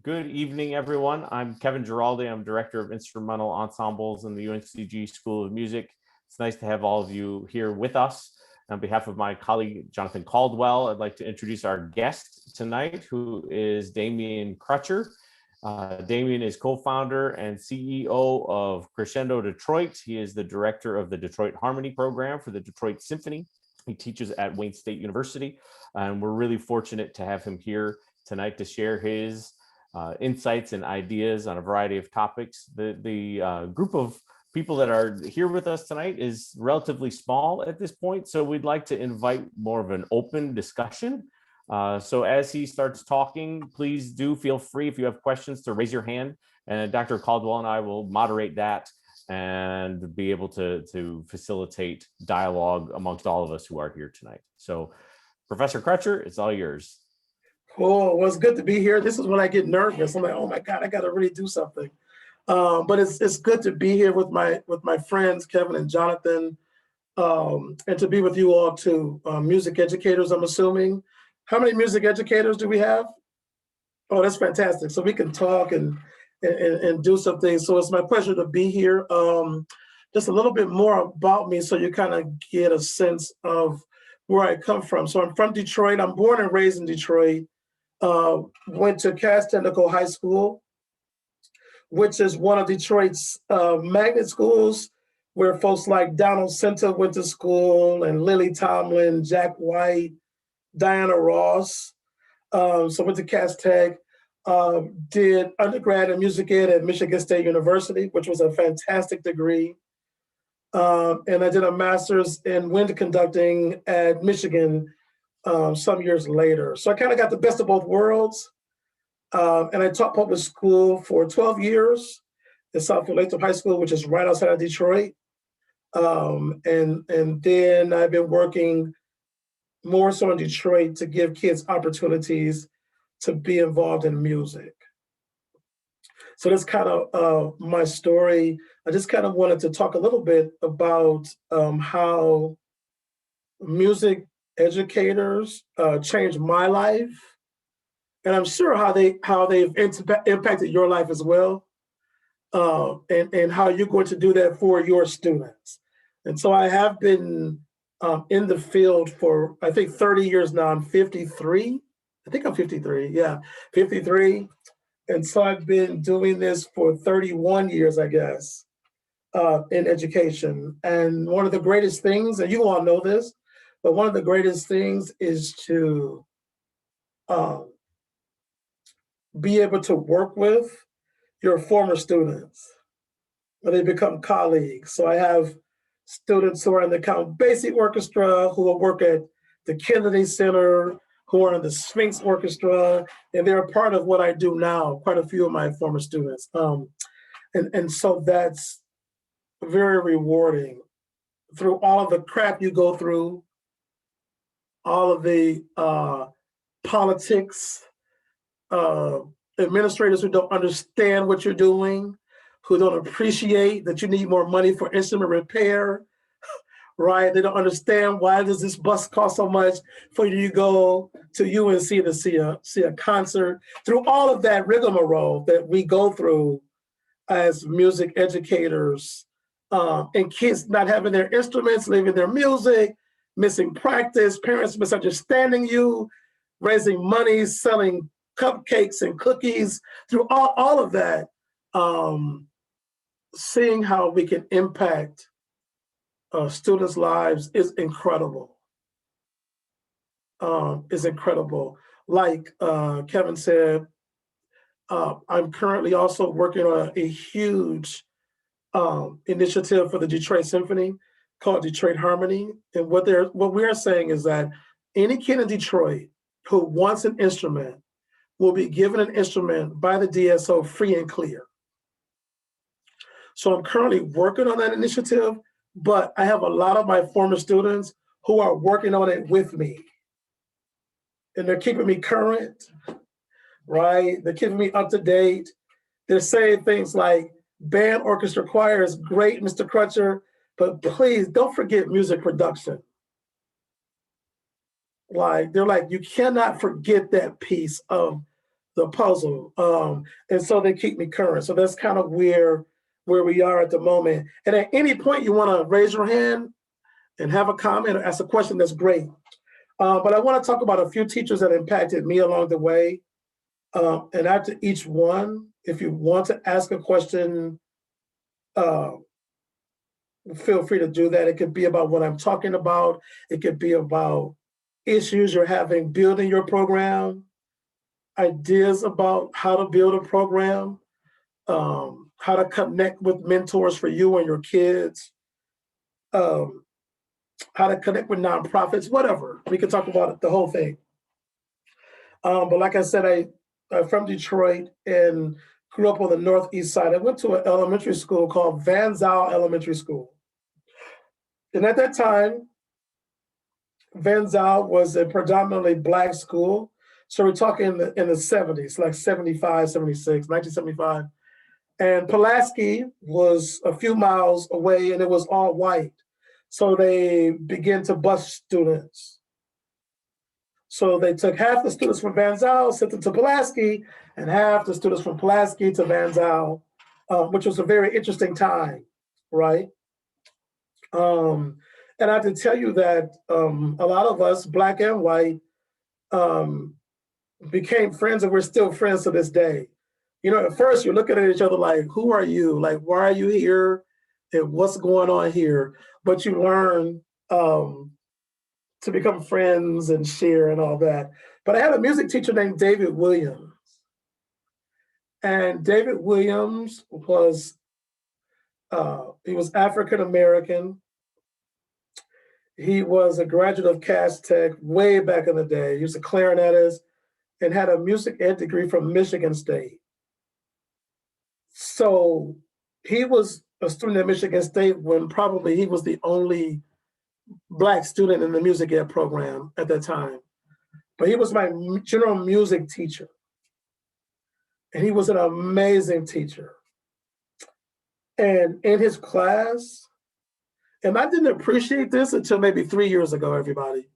Good evening, everyone. I'm Kevin Giraldi. I'm Director of Instrumental Ensembles in the UNCG School of Music. It's nice to have all of you here with us. On behalf of my colleague, Jonathan Caldwell, I'd like to introduce our guest tonight, who is Damien Crutcher. Damien is co-founder and CEO of Crescendo Detroit. He is the director of the Detroit Harmony program for the Detroit Symphony. He teaches at Wayne State University, and we're really fortunate to have him here tonight to share his insights and ideas on a variety of topics. The group of people that are here with us tonight is relatively small at this point, so we'd like to invite more of an open discussion. So as he starts talking, please do feel free, if you have questions, to raise your hand, and Dr. Caldwell and I will moderate that and be able to facilitate dialogue amongst all of us who are here tonight. So Professor Crutcher, it's all yours. Cool. Well, it's good to be here. This is when I get nervous. I'm like, oh my God, I got to really do something. But it's good to be here with my friends, Kevin and Jonathan, and to be with you all too. Music educators, I'm assuming. How many music educators do we have? Oh, that's fantastic. So we can talk and do some things. So it's my pleasure to be here. Just a little bit more about me so you kind of get a sense of where I come from. So I'm from Detroit. I'm born and raised in Detroit. Went to Cass Technical High School, which is one of Detroit's magnet schools, where folks like Donald Center went to school, and Lily Tomlin, Jack White, Diana Ross. So went to Cass Tech, did undergrad in music ed at Michigan State University, which was a fantastic degree. And I did a master's in wind conducting at Michigan some years later. So I kind of got the best of both worlds. And I taught public school for 12 years at Southfield Lathrop High School, which is right outside of Detroit. And then I've been working more so in Detroit to give kids opportunities to be involved in music. So that's kind of my story. I just kind of wanted to talk a little bit about how music educators changed my life, and I'm sure how they've impacted your life as well, and how you're going to do that for your students. And so I have been in the field for, I think, 30 years now. I'm 53. I think I'm 53. Yeah, 53. And so I've been doing this for 31 years, I guess, in education. And one of the greatest things, and you all know this, but one of the greatest things is to be able to work with your former students when they become colleagues. So I have students who are in the Count Basie Orchestra, who will work at the Kennedy Center, who are in the Sphinx Orchestra, and they're a part of what I do now, quite a few of my former students. And so that's very rewarding. Through all of the crap you go through, all of the politics, administrators who don't understand what you're doing, who don't appreciate that you need more money for instrument repair, right? They don't understand, why does this bus cost so much for you to go to UNC to see a concert? Through all of that rigmarole that we go through as music educators, and kids not having their instruments, leaving their music, missing practice, parents misunderstanding you, raising money, selling cupcakes and cookies, through all of that, seeing how we can impact students' lives is incredible. Is incredible. Like Kevin said, I'm currently also working on a huge initiative for the Detroit Symphony called Detroit Harmony. And what we're saying is that any kid in Detroit who wants an instrument will be given an instrument by the DSO free and clear. So I'm currently working on that initiative, but I have a lot of my former students who are working on it with me. And they're keeping me current, right? They're keeping me up to date. They're saying things like, band, orchestra, choir is great, Mr. Crutcher, but please don't forget music production. Like, they're like, you cannot forget that piece of the puzzle. And so they keep me current. So that's kind of where we are at the moment. And at any point you want to raise your hand and have a comment or ask a question, that's great. But I want to talk about a few teachers that impacted me along the way. And after each one, if you want to ask a question, feel free to do that. It could be about what I'm talking about. It could be about issues you're having building your program, ideas about how to build a program, how to connect with mentors for you and your kids, how to connect with nonprofits, whatever. We can talk about it, the whole thing. But like I said, I'm from Detroit and grew up on the Northeast side. I went to an elementary school called Van Zyl Elementary School. And at that time, Van Zyl was a predominantly Black school. So we're talking in the 70s, like 75, 76, 1975. And Pulaski was a few miles away and it was all white. So they began to bus students. So they took half the students from Van Zyl, sent them to Pulaski, and half the students from Pulaski to Van Zyl, which was a very interesting time, right? And I have to tell you that a lot of us, Black and white, became friends, and we're still friends to this day. You know, at first you're looking at each other like, who are you? Like, why are you here? And what's going on here? But you learn to become friends and share and all that. But I had a music teacher named David Williams. And David Williams was, he was African-American. He was a graduate of Cass Tech way back in the day. He was a clarinetist and had a music ed degree from Michigan State. So he was a student at Michigan State when probably he was the only Black student in the music ed program at that time. But he was my general music teacher. And he was an amazing teacher. And in his class, and I didn't appreciate this until maybe 3 years ago, everybody.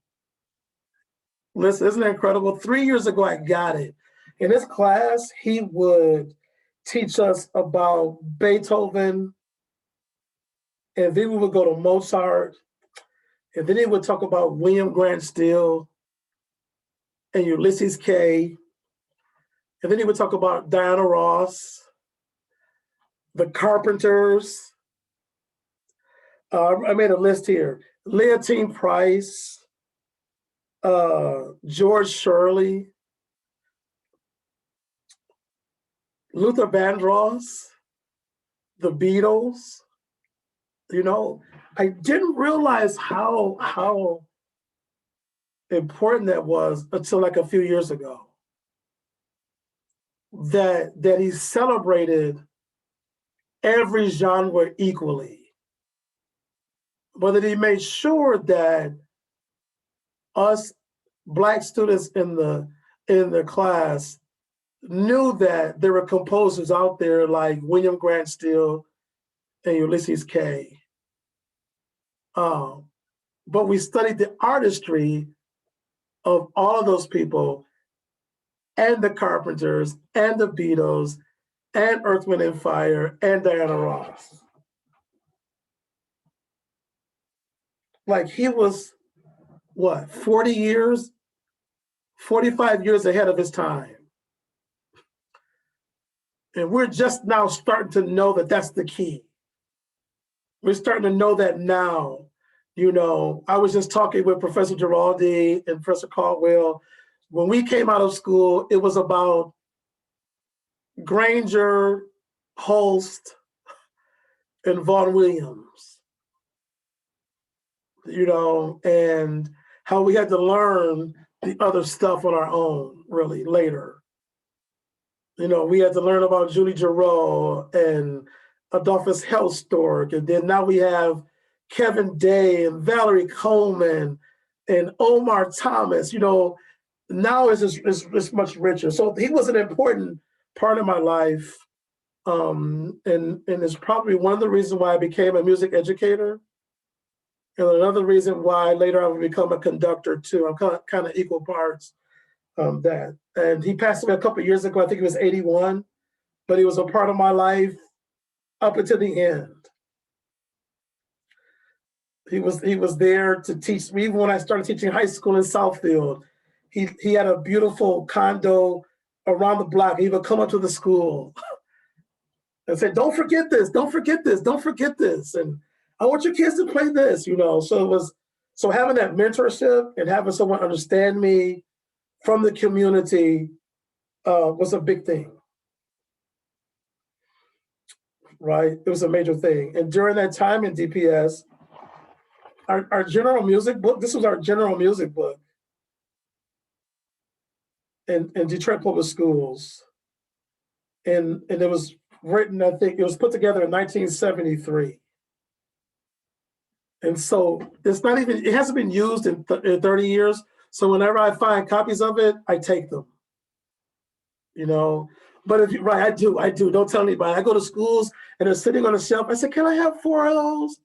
Listen, isn't that incredible? 3 years ago, I got it. In his class, he would teach us about Beethoven, and then we would go to Mozart, and then he would talk about William Grant Still and Ulysses K. And then he would talk about Diana Ross, the Carpenters. I made a list here. Leontine Price, George Shirley, Luther Vandross, the Beatles. You know, I didn't realize how important that was until like a few years ago. That he celebrated every genre equally, but that he made sure that us Black students in the class knew that there were composers out there like William Grant Still and Ulysses K. But we studied the artistry of all of those people, and the Carpenters, and the Beatles, and Earth, Wind, and Fire, and Diana Ross. Like he was, what, 40 years, 45 years ahead of his time. And we're just now starting to know that that's the key. We're starting to know that now. You know, I was just talking with Professor Giraldi and Professor Caldwell. When we came out of school, it was about Granger, Holst, and Vaughan Williams, you know, and how we had to learn the other stuff on our own, really, later. You know, we had to learn about Julie Giroux and Adolphus Hellstork, and then now we have Kevin Day and Valerie Coleman and Omar Thomas. You know, now it's much richer. So he was an important part of my life, and it's probably one of the reasons why I became a music educator, and another reason why later I would become a conductor too. I'm kind of equal parts. that. And he passed away a couple of years ago. I think he was 81, but he was a part of my life up until the end. He was there to teach me. Even when I started teaching high school in Southfield, he had a beautiful condo around the block. He would come up to the school and say, "Don't forget this, don't forget this, don't forget this." And I want your kids to play this, you know. So having that mentorship and having someone understand me from the community was a big thing, right? It was a major thing. And during that time in DPS, our general music book, this was our general music book in Detroit Public Schools. And it was written, I think it was put together in 1973. And so it's not even, it hasn't been used in 30 years. So whenever I find copies of it, I take them, you know. But if you, right, I do, don't tell anybody. I go to schools and they're sitting on the shelf. I say, "Can I have 4 of those?"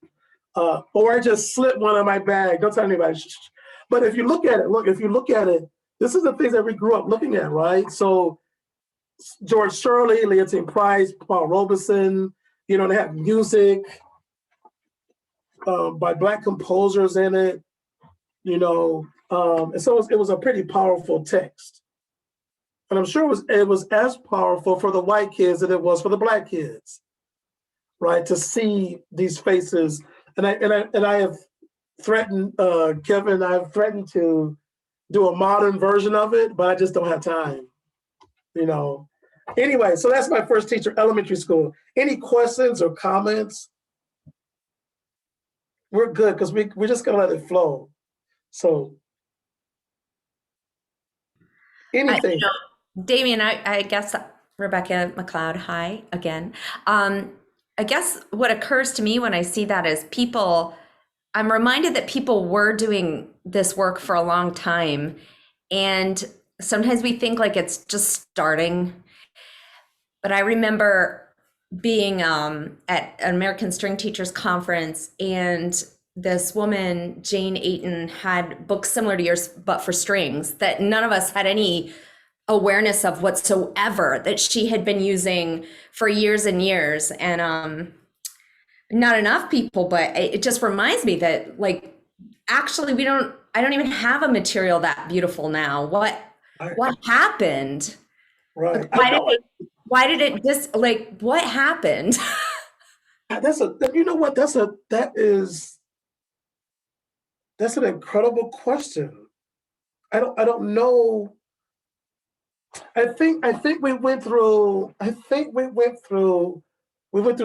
Or I just slip one in my bag. Don't tell anybody. But if you look at it, this is the things that we grew up looking at, right? So George Shirley, Leontine Price, Paul Robeson, you know, they have music by Black composers in it, you know. And so it was a pretty powerful text. And I'm sure it was as powerful for the white kids as it was for the Black kids, right? To see these faces. And I have threatened, Kevin, I've threatened to do a modern version of it, but I just don't have time, you know. Anyway, so that's my first teacher, elementary school. Any questions or comments? We're good, because we're just gonna let it flow. So anything. Damien, I guess, Rebecca McLeod, hi again. I guess what occurs to me when I see that is I'm reminded that people were doing this work for a long time. And sometimes we think like it's just starting. But I remember being at an American String Teachers Conference, and this woman, Jane Ayton, had books similar to yours, but for strings, that none of us had any awareness of whatsoever, that she had been using for years and years. And not enough people, but it just reminds me that, like, actually I don't even have a material that beautiful now. What happened? Right. Why did it just, like, what happened? You know what, that's an incredible question. I don't know. I think we went through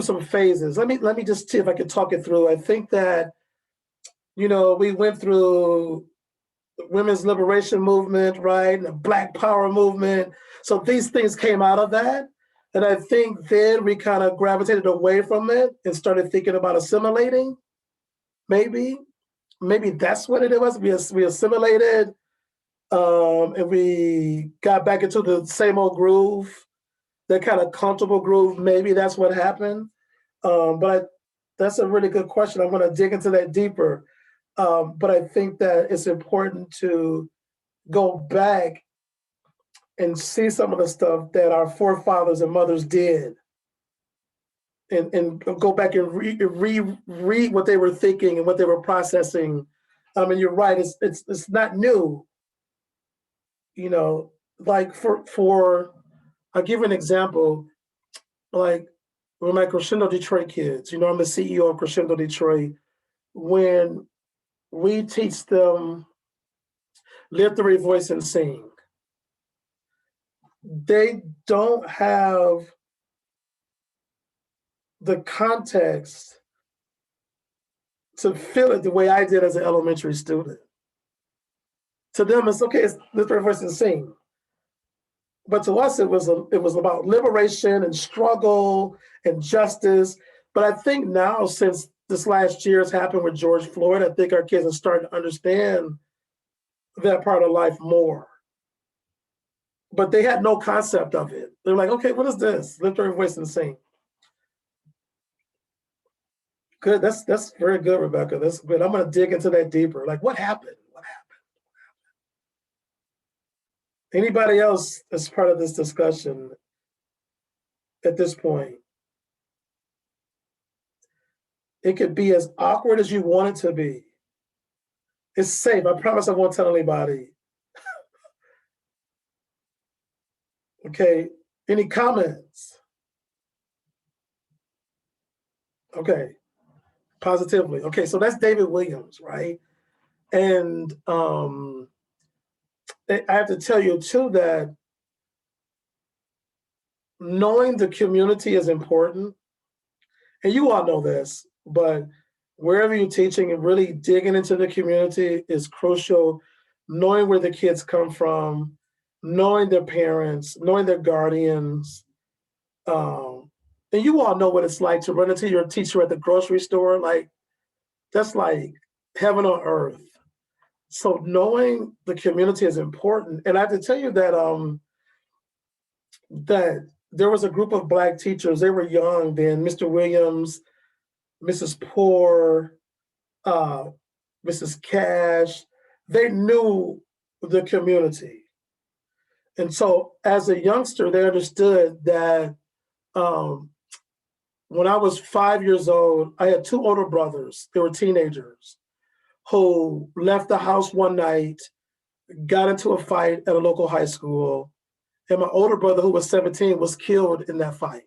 some phases. Let me just see if I can talk it through. I think that, you know, we went through the women's liberation movement, right? And the Black Power movement. So these things came out of that. And I think then we kind of gravitated away from it and started thinking about assimilating. Maybe that's what it was. We assimilated, and we got back into the same old groove, that kind of comfortable groove. Maybe that's what happened. That's a really good question. I'm going to dig into that deeper. But I think that it's important to go back and see some of the stuff that our forefathers and mothers did, and go back and read what they were thinking and what they were processing. And you're right, it's not new. You know, like for I'll give you an example. Like with my Crescendo Detroit kids, you know, I'm the CEO of Crescendo Detroit. When we teach them lift the voice and sing, they don't have the context to feel it the way I did as an elementary student. To them, it's okay, it's lift their voice and sing. But to us, it was about liberation and struggle and justice. But I think now, since this last year has happened with George Floyd, I think our kids are starting to understand that part of life more. But they had no concept of it. They're like, okay, what is this? Lift your voice and sing. Good, that's very good, Rebecca. That's good. I'm gonna dig into that deeper. Like, what happened? Anybody else as part of this discussion at this point? It could be as awkward as you want it to be. It's safe. I promise I won't tell anybody. Okay. Any comments? Okay. Positively. Okay. So that's David Williams, right? And I have to tell you too that knowing the community is important. And you all know this, but wherever you're teaching and really digging into the community is crucial. Knowing where the kids come from, knowing their parents, knowing their guardians. And you all know what it's like to run into your teacher at the grocery store. Like, that's like heaven on earth. So knowing the community is important. And I have to tell you that that there was a group of Black teachers. They were young then. Mr. Williams, Mrs. Poor, Mrs. Cash. They knew the community. And so as a youngster, they understood that when I was 5 years old, I had two older brothers. They were teenagers who left the house one night, got into a fight at a local high school, and my older brother, who was 17, was killed in that fight.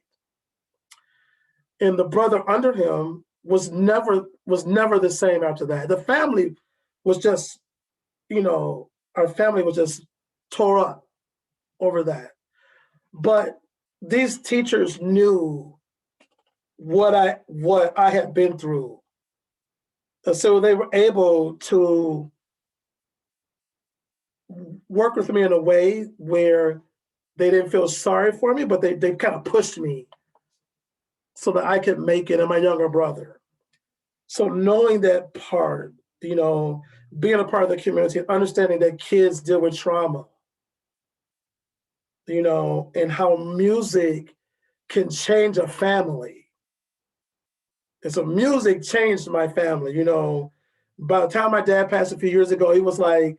And the brother under him was never the same after that. The family was just, our family was just tore up over that. But these teachers knew what I had been through. And so they were able to work with me in a way where they didn't feel sorry for me, but they kind of pushed me so that I could make it, and my younger brother. So knowing that part, being a part of the community, understanding that kids deal with trauma, and how music can change a family. And so music changed my family. By the time my dad passed a few years ago, he was the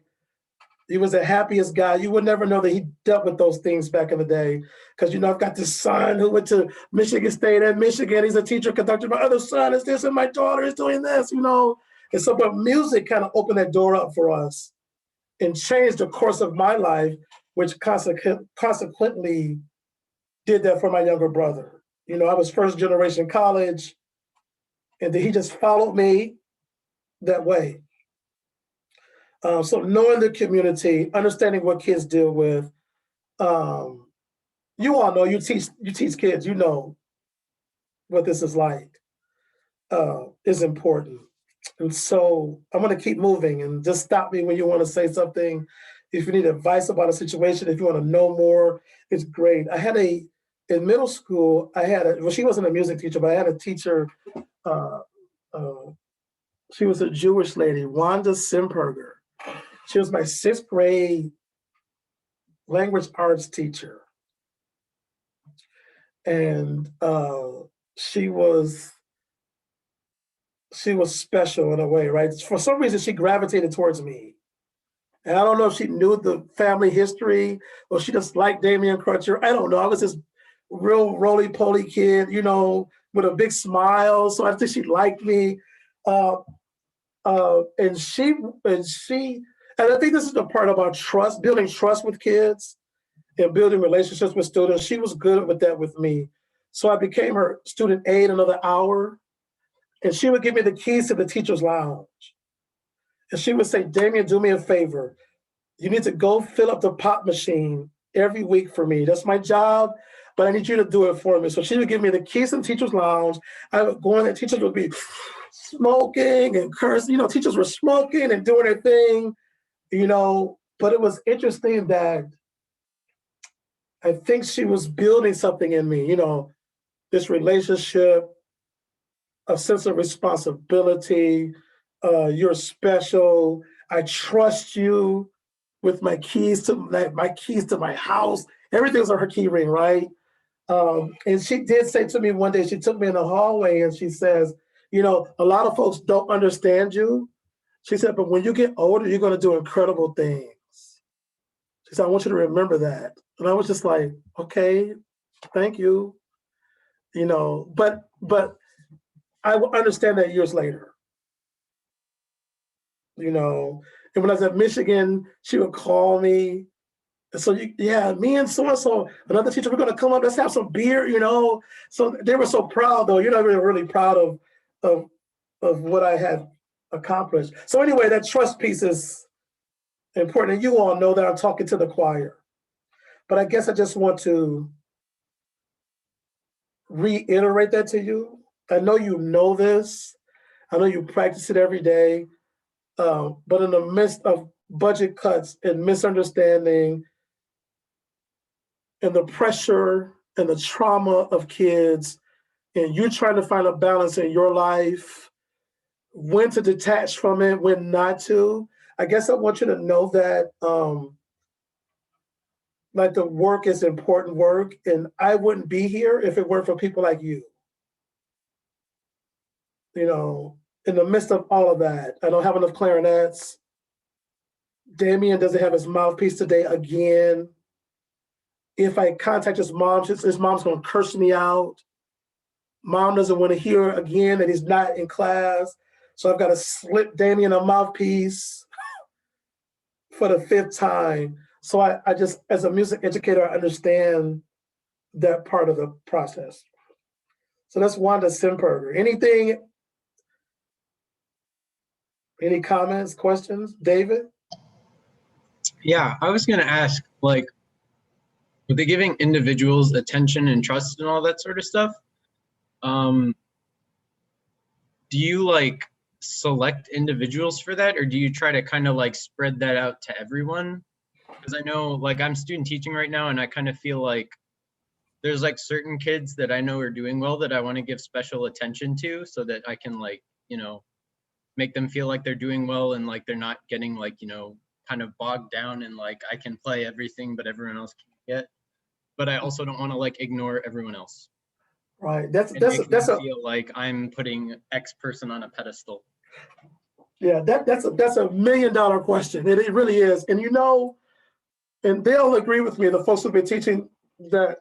happiest guy. You would never know that he dealt with those things back in the day. Because, I've got this son who went to Michigan State and Michigan. He's a teacher, conductor. My other son is this, and my daughter is doing this, And so, but music kind of opened that door up for us and changed the course of my life, which consequently did that for my younger brother. I was first generation college, and then he just followed me that way. So knowing the community, understanding what kids deal with, you all know, you teach kids, what this is like, is important. And so I'm going to keep moving, and just stop me when you want to say something. If you need advice about a situation, if you want to know more, it's great. In middle school, she wasn't a music teacher, but I had a teacher, she was a Jewish lady, Wanda Simperger. She was my 6th grade language arts teacher. And she was special in a way, right? For some reason, she gravitated towards me. And I don't know if she knew the family history or she just liked Damien Crutcher. I don't know. I was this real roly-poly kid, with a big smile. So I think she liked me. And I think this is the part about trust, building trust with kids and building relationships with students. She was good with that with me. So I became her student aide another hour, and she would give me the keys to the teacher's lounge. And she would say, Damien, do me a favor. You need to go fill up the pop machine every week for me. That's my job, but I need you to do it for me. So she would give me the keys to the teacher's lounge. I would go in there, teachers would be smoking and cursing. Teachers were smoking and doing their thing, but it was interesting that I think she was building something in me, this relationship, a sense of responsibility. You're special. I trust you with my keys to my house. Everything's on her key ring, right? And she did say to me one day, she took me in the hallway and she says, a lot of folks don't understand you. She said, but when you get older, you're going to do incredible things. She said, I want you to remember that. And I was just like, okay, thank you. But I will understand that years later. And when I was at Michigan, she would call me. And so me and so another teacher, we're gonna come up, let's have some beer, So they were so proud though. They were really proud of what I had accomplished. So anyway, that trust piece is important. And you all know that I'm talking to the choir. But I guess I just want to reiterate that to you. I know you know this. I know you practice it every day. But in the midst of budget cuts and misunderstanding and the pressure and the trauma of kids, and you trying to find a balance in your life, when to detach from it, when not to, I guess I want you to know that like the work is important work, and I wouldn't be here if it weren't for people like you. In the midst of all of that, I don't have enough clarinets. Damien doesn't have his mouthpiece today again. If I contact his mom's going to curse me out. Mom doesn't want to hear again that he's not in class. So I've got to slip Damien a mouthpiece for the 5th time. So I just, as a music educator, I understand that part of the process. So that's Wanda Simperger. Any comments, questions? David? Yeah, I was going to ask, like, with the giving individuals attention and trust and all that sort of stuff, do you like select individuals for that, or do you try to kind of like spread that out to everyone? Because I know, like, I'm student teaching right now, and I kind of feel like there's like certain kids that I know are doing well that I want to give special attention to, so that I can, like, make them feel like they're doing well, and like they're not getting like, kind of bogged down and like I can play everything but everyone else can't get. But I also don't want to like ignore everyone else. Right. That's feel like I'm putting X person on a pedestal. Yeah, that's a $1 million question. It really is. And and they'll agree with me, the folks who've been teaching, that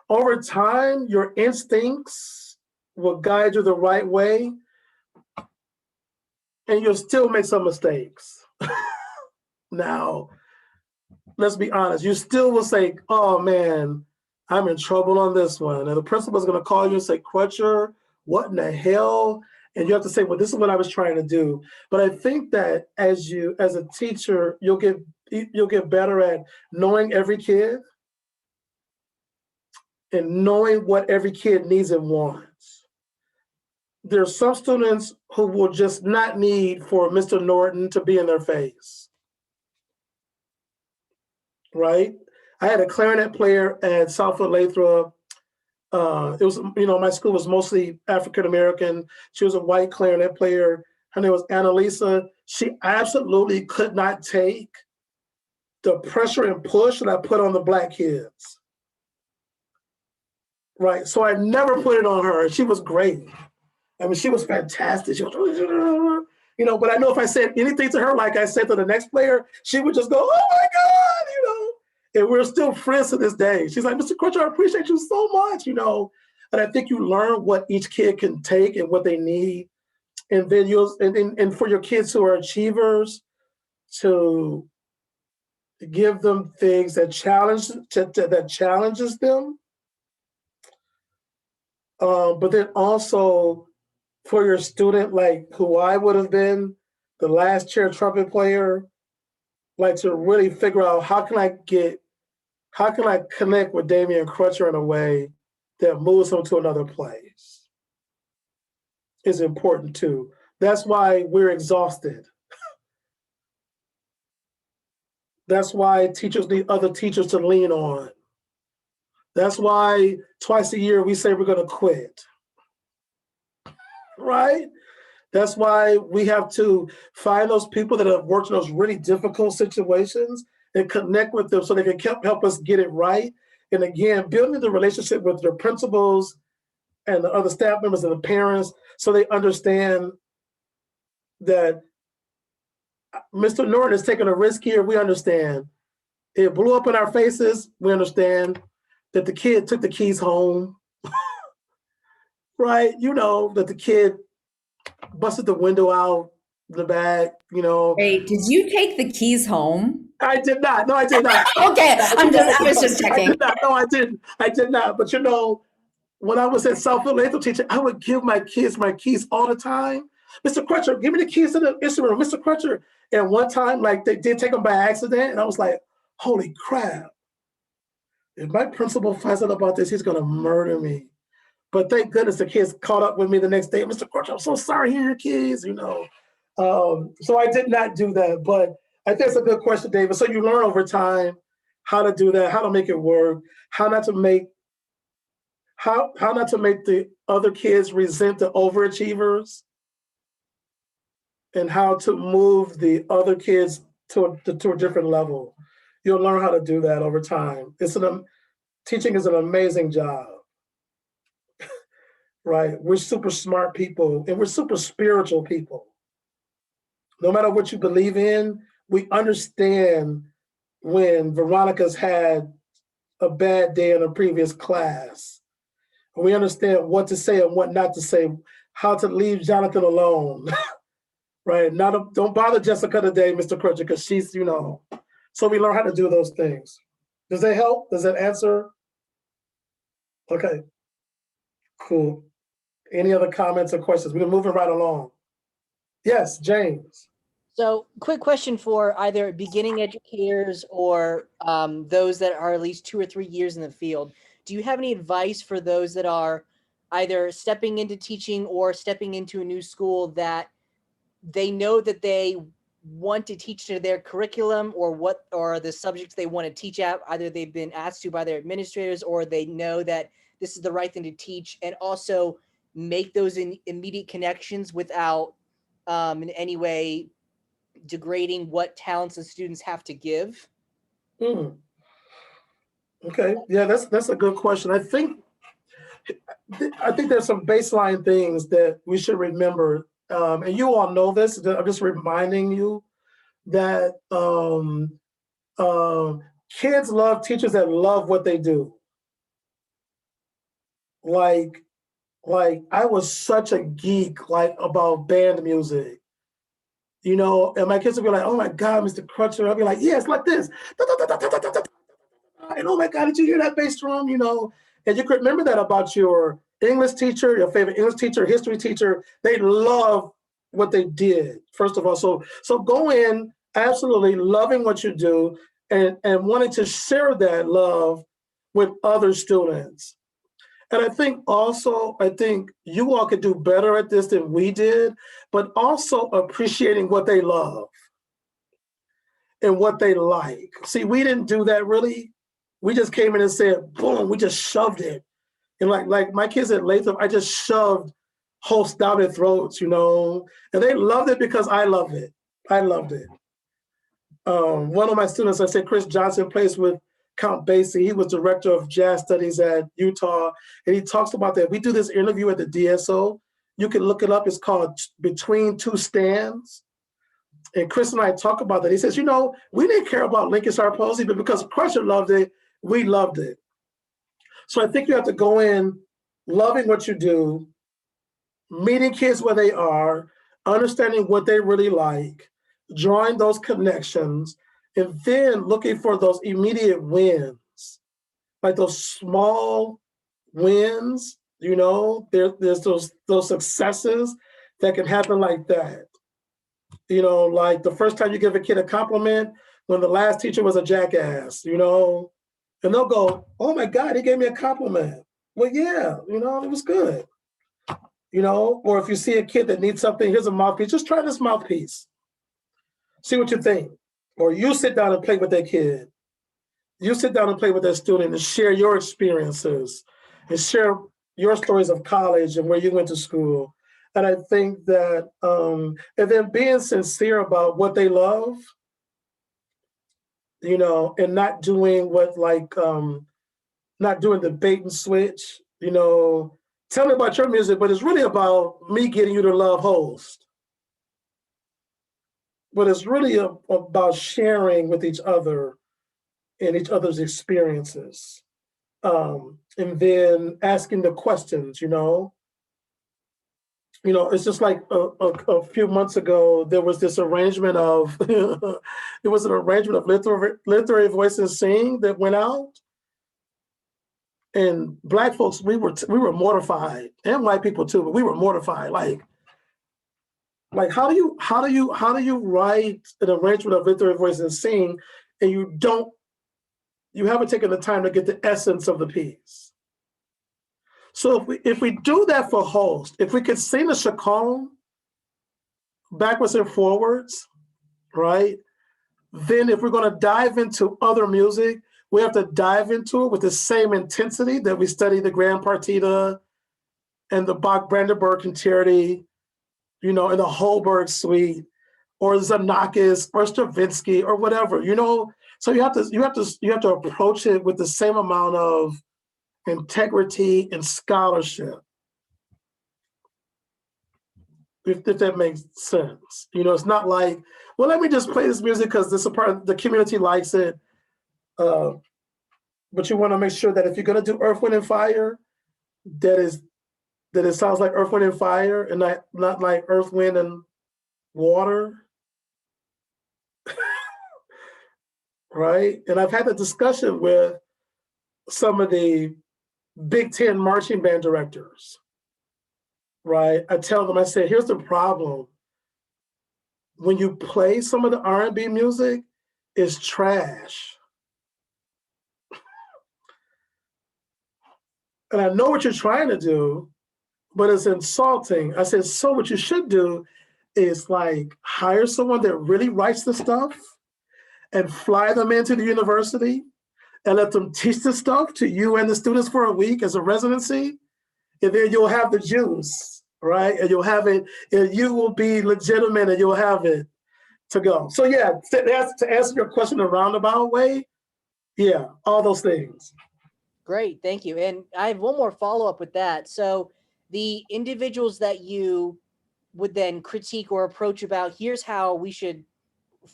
over time your instincts will guide you the right way, and you'll still make some mistakes. Now, let's be honest, you still will say, oh man, I'm in trouble on this one. And the principal's going to call you and say, Crutcher, what in the hell? And you have to say, well, this is what I was trying to do. But I think that as a teacher, you'll get better at knowing every kid and knowing what every kid needs and wants. There's some students who will just not need for Mr. Norton to be in their face. Right? I had a clarinet player at Southfield Lathrop. It was, my school was mostly African-American. She was a white clarinet player. Her name was Annalisa. She absolutely could not take the pressure and push that I put on the Black kids. Right? So I never put it on her. She was great. I mean, she was fantastic. She was, but I know if I said anything to her like I said to the next player, she would just go, oh my God, and we're still friends to this day. She's like, Mr. Crutcher, I appreciate you so much, And I think you learn what each kid can take and what they need. And then and for your kids who are achievers, to give them things that challenges them. But then also for your student, like who I would have been, the last chair trumpet player, like to really figure out how can I connect with Damien Crutcher in a way that moves him to another place is important too. That's why we're exhausted. That's why teachers need other teachers to lean on. That's why twice a year we say we're going to quit. Right? That's why we have to find those people that have worked in those really difficult situations and connect with them so they can help us get it right. And again, building the relationship with your principals and the other staff members and the parents so they understand that Mr. Norton is taking a risk here. We understand. it blew up in our faces. We understand that the kid took the keys home, right? You know, that the kid busted the window out the back, you know. Wait, did you take the keys home? I did not. No, I did not. Okay, I was just I checking. did not. No, I didn't. I did not. But you know, when I was at Southfield Latham teaching, I would give my kids my keys all the time. Mr. Crutcher, give me the keys to the instrument room, Mr. Crutcher. And one time, like they did take them by accident, and I was like, holy crap. If my principal finds out about this, he's gonna murder me. But thank goodness the kids caught up with me the next day. Mr. Crutcher, I'm so sorry, here are your keys, you know. So I did not do that, but I think it's a good question, David. So you learn over time how to do that, how to make it work, how not to make the other kids resent the overachievers, and how to move the other kids to a different level. You'll learn how to do that over time. Teaching is an amazing job, right? We're super smart people and we're super spiritual people. No matter what you believe in, we understand when Veronica's had a bad day in a previous class. We understand what to say and what not to say, how to leave Jonathan alone, right? Don't bother Jessica today, Mr. Crutcher, because she's, you know. So we learn how to do those things. Does that help? Does that answer? Okay, cool. Any other comments or questions? We're moving right along. Yes, James. So quick question for either beginning educators or those that are at least 2 or 3 years in the field. Do you have any advice for those that are either stepping into teaching or stepping into a new school that they know that they want to teach to their curriculum or what are the subjects they want to teach at? Either they've been asked to by their administrators or they know that this is the right thing to teach, and also make those immediate connections without in any way degrading what talents the students have to give? Okay, yeah, that's a good question. I think there's some baseline things that we should remember, and you all know this. I'm just reminding you that kids love teachers that love what they do. Like I was such a geek about band music, you know, and my kids would be like, "Oh my God, Mr. Crutcher," I'll be like, "Yeah, it's like this." And oh my God, did you hear that bass drum? You know, and you could remember that about your English teacher, your favorite English teacher, history teacher. They love what they did, first of all. So go in absolutely loving what you do and wanting to share that love with other students. And I think you all could do better at this than we did, but also appreciating what they love and what they like. See, we didn't do that really. We just came in and said, boom, we just shoved it. And like my kids at Latham, I just shoved hosts down their throats, you know, and they loved it because I loved it. I loved it. One of my students, I said, Chris Johnson plays with Count Basie. He was director of jazz studies at Utah. And he talks about that. We do this interview at the DSO. You can look it up. It's called Between Two Stands. And Chris and I talk about that. He says, you know, we didn't care about Lincoln Star Posey, but because Crutcher loved it, we loved it. So I think you have to go in loving what you do, meeting kids where they are, understanding what they really like, drawing those connections, and then looking for those immediate wins, like those small wins, you know, there's those successes that can happen like that. You know, like the first time you give a kid a compliment when the last teacher was a jackass, you know, and they'll go, oh my God, he gave me a compliment. Well, yeah, you know, it was good. You know, or if you see a kid that needs something, here's a mouthpiece, just try this mouthpiece. See what you think. Or you sit down and play with that kid. You sit down and play with that student and share your experiences and share your stories of college and where you went to school. And I think that, and then being sincere about what they love, you know, and not doing not doing the bait and switch, you know, tell me about your music, but it's really about me getting you to love host. But it's really about sharing with each other in each other's experiences. And then asking the questions, it's just like a few months ago, there was this arrangement of, it was an arrangement of literary voices sing that went out. And Black folks, we were mortified, and white people too, but we were mortified. Like how do you write an arrangement of literary voices sing, and you haven't taken the time to get the essence of the piece. So if we do that for host, if we could sing the chaconne backwards and forwards, right? Then if we're going to dive into other music, we have to dive into it with the same intensity that we study the Grand Partita and the Bach-Brandenburg Concerti, and the Holberg Suite, or Xenakis, or Stravinsky, or whatever, So you have to approach it with the same amount of integrity and scholarship, if that makes sense. It's not like, well, let me just play this music because this is a part of the community likes it. But you want to make sure that if you're going to do Earth, Wind, and Fire, that it sounds like Earth, Wind, and Fire, and not like Earth, Wind, and Water. Right? And I've had that discussion with some of the Big Ten marching band directors, right? I tell them, I say, here's the problem. When you play some of the R&B music, it's trash. And I know what you're trying to do, but it's insulting. I said, so what you should do is like hire someone that really writes the stuff and fly them into the university and let them teach the stuff to you and the students for a week as a residency. And then you'll have the juice, right? And you'll have it, and you will be legitimate and you'll have it to go. So yeah, to answer your question in a roundabout way, yeah, all those things. Great, thank you. And I have one more follow-up with that. So the individuals that you would then critique or approach about, here's how we should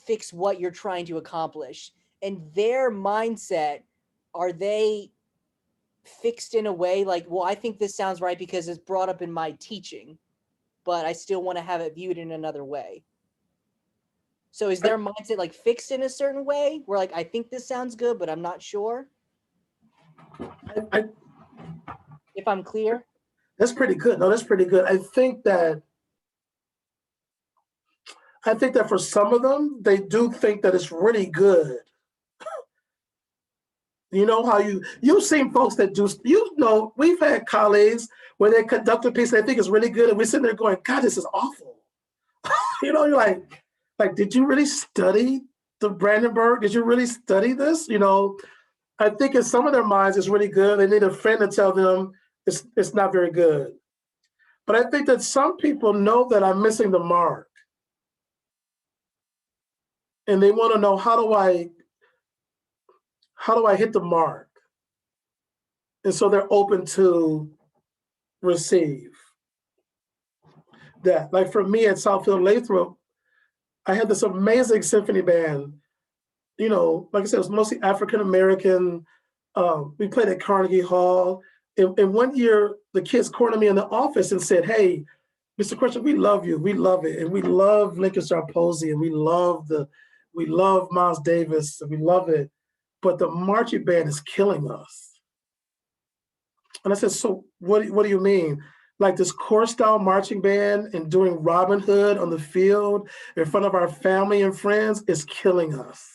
fix what you're trying to accomplish. And their mindset, are they fixed in a way like, well, I think this sounds right because it's brought up in my teaching, but I still want to have it viewed in another way? So is their mindset like fixed in a certain way where like, I think this sounds good, but I'm not sure? If I'm clear? That's pretty good. No, that's pretty good. I think that for some of them, they do think that it's really good. You know how you've seen folks that do, we've had colleagues where they conduct a piece they think is really good, and we're sitting there going, God, this is awful. You're like, did you really study the Brandenburg? Did you really study this? I think in some of their minds it's really good. They need a friend to tell them it's not very good. But I think that some people know that I'm missing the mark. And they want to know, how do I hit the mark? And so they're open to receive that. Like for me at Southfield Lathrop, I had this amazing symphony band. Like I said, it was mostly African-American. We played at Carnegie Hall. And one year, the kids cornered me in the office and said, hey, Mr. Crutcher, we love you. We love it. And we love Lincoln Star Posey, and we love Miles Davis, and we love it. But the marching band is killing us. And I said, so what do you mean? Like this corps style marching band and doing Robin Hood on the field in front of our family and friends is killing us.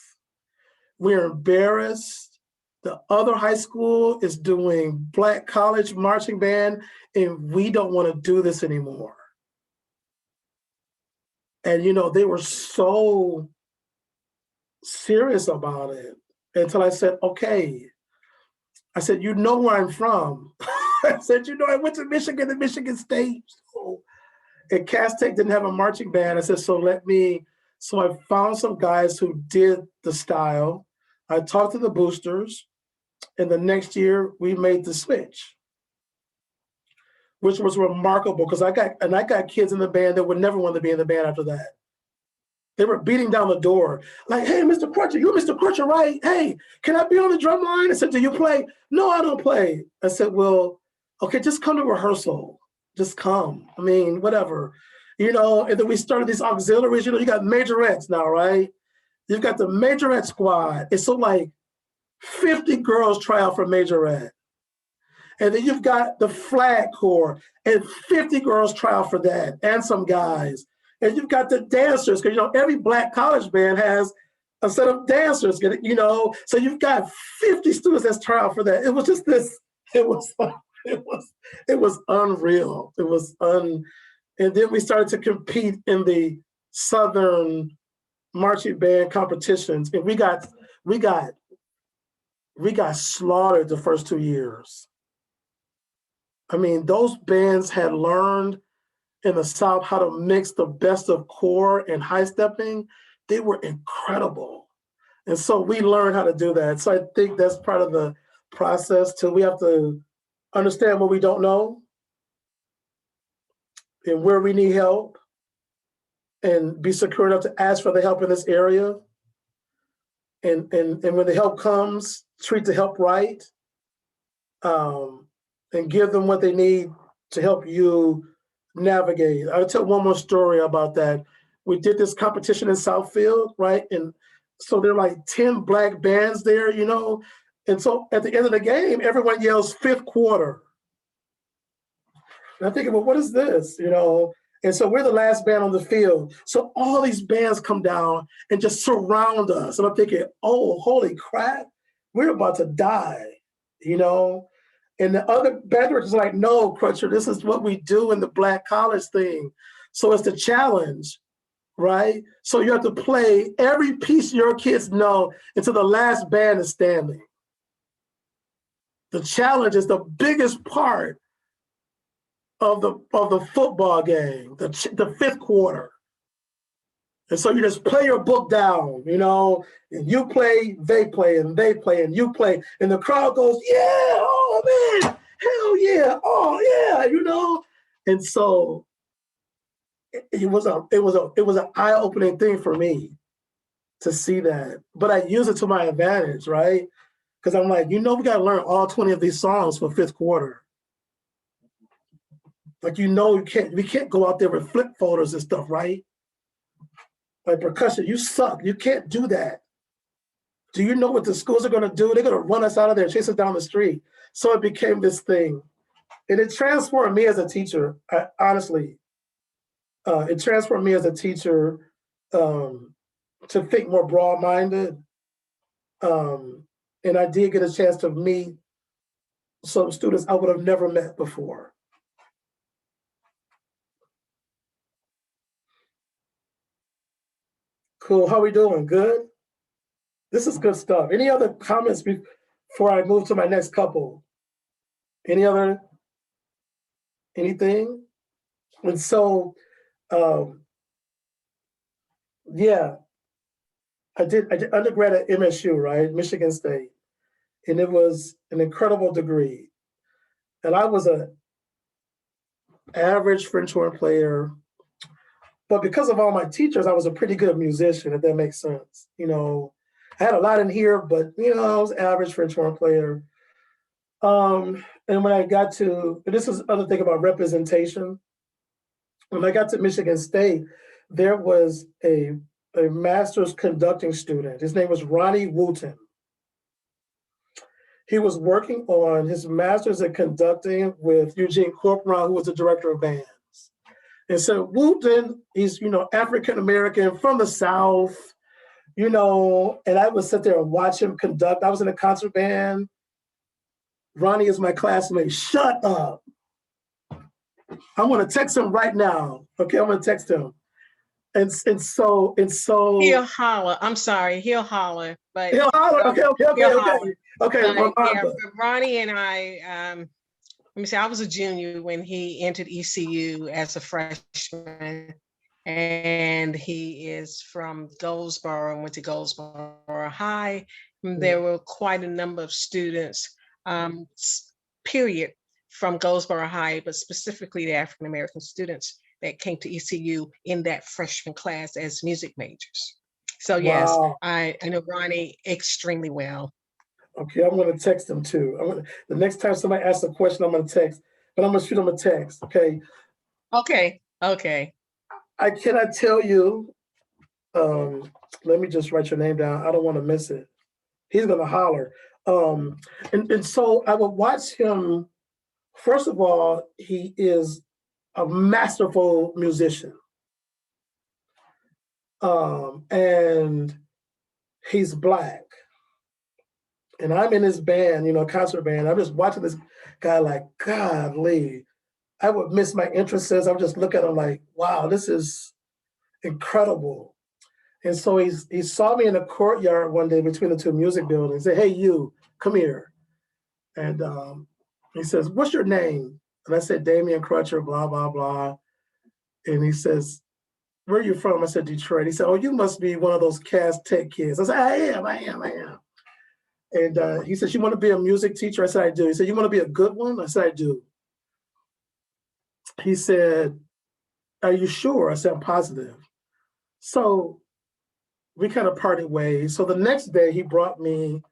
We're embarrassed. The other high school is doing Black college marching band, and we don't want to do this anymore. And they were so serious about it until I said, okay. I said, where I'm from. I said, I went to Michigan and Michigan State. And Cass Tech didn't have a marching band. I said, so I found some guys who did the style. I talked to the boosters, and the next year we made the switch, which was remarkable because I got kids in the band that would never want to be in the band after that. They were beating down the door. Like, hey, Mr. Crutcher, you Mr. Crutcher, right? Hey, can I be on the drum line? I said, do you play? No, I don't play. I said, well, okay, just come to rehearsal. Just come. I mean, whatever. You know, and then we started these auxiliaries. You know, you got majorettes now, right? You've got the majorette squad. It's so like 50 girls try out for majorette. And then you've got the flag corps and 50 girls try out for that and some guys. And you've got the dancers, because, you know, every Black college band has a set of dancers, you know, so you've got 50 students that's try out for that. It was just this, it was unreal. And then we started to compete in the Southern marching band competitions, and we got slaughtered the first 2 years. I mean, those bands had learned in the South how to mix the best of core and high stepping. They were incredible. And so we learned how to do that. So I think that's part of the process too. We have to understand what we don't know and where we need help, and be secure enough to ask for the help in this area. And when the help comes, treat the help right, and give them what they need to help you navigate. I'll tell one more story about that. We did this competition in Southfield, right? And so there are like 10 Black bands there, you know? And so at the end of the game, everyone yells 5th quarter. And I'm thinking, well, what is this, you know? And so we're the last band on the field. So all these bands come down and just surround us. And I'm thinking, oh, holy crap, we're about to die, you know? And the other band was like, no, Crutcher, this is what we do in the Black college thing. So it's the challenge, right? So you have to play every piece your kids know until the last band is standing. The challenge is the biggest part of the football game, the 5th quarter. And so you just play your book down, you know, and you play, they play, and they play, and you play, and the crowd goes, yeah, oh man, hell yeah, oh yeah, you know. And so it was an eye-opening thing for me to see that. But I use it to my advantage, right? Because I'm like, you know, we got to learn all 20 of these songs for 5th quarter. Like, you know, we can't go out there with flip folders and stuff, right? Like percussion, you suck. You can't do that. Do you know what the schools are going to do? They're going to run us out of there, chase us down the street. So it became this thing. And it transformed me as a teacher, honestly. It transformed me as a teacher to think more broad-minded. And I did get a chance to meet some students I would have never met before. Cool, how we doing? Good? This is good stuff. Any other comments before I move to my next couple? Anything? And so, yeah, I did undergrad at MSU, right? Michigan State. And it was an incredible degree. And I was an average French horn player. But because of all my teachers, I was a pretty good musician, if that makes sense. You know, I had a lot in here, but, you know, I was average French horn player. And when I got to, and this is the other thing about representation, when I got to Michigan State, there was a master's conducting student. His name was Ronnie Wooten. He was working on his master's in conducting with Eugene Corporon, who was the director of bands. And so Wooten, he's, you know, African-American from the South, you know, and I would sit there and watch him conduct. I was in a concert band. Ronnie is my classmate. Shut up. I'm going to text him right now. Okay, I'm going to text him. And so he'll holler. I'm sorry, he'll holler. But he'll holler. Okay. Yeah, but Ronnie and I, let me say, I was a junior when he entered ECU as a freshman, and he is from Goldsboro and went to Goldsboro High. There were quite a number of students, period, from Goldsboro High, but specifically the African-American students that came to ECU in that freshman class as music majors. So yes, Wow. I know Ronnie extremely well. Okay, I'm gonna text him too. The next time somebody asks a question, I'm gonna text, but I'm gonna shoot him a text. Okay. Okay. Okay. I cannot tell you. Let me just write your name down. I don't want to miss it. He's gonna holler. And so I would watch him. First of all, he is a masterful musician. And he's Black. And I'm in his band, concert band. I'm just watching this guy like, godly. I would miss my interests. I would just look at him like, wow, this is incredible. And so he saw me in the courtyard one day between the two music buildings. He said, hey, you, come here. And he says, what's your name? And I said, Damien Crutcher, blah, blah, blah. And he says, where are you from? I said, Detroit. He said, oh, you must be one of those Cass Tech kids. I said, I am. And he said, you want to be a music teacher? I said, I do. He said, you want to be a good one? I said, I do. He said, are you sure? I said, I'm positive. So we kind of parted ways. So the next day he brought me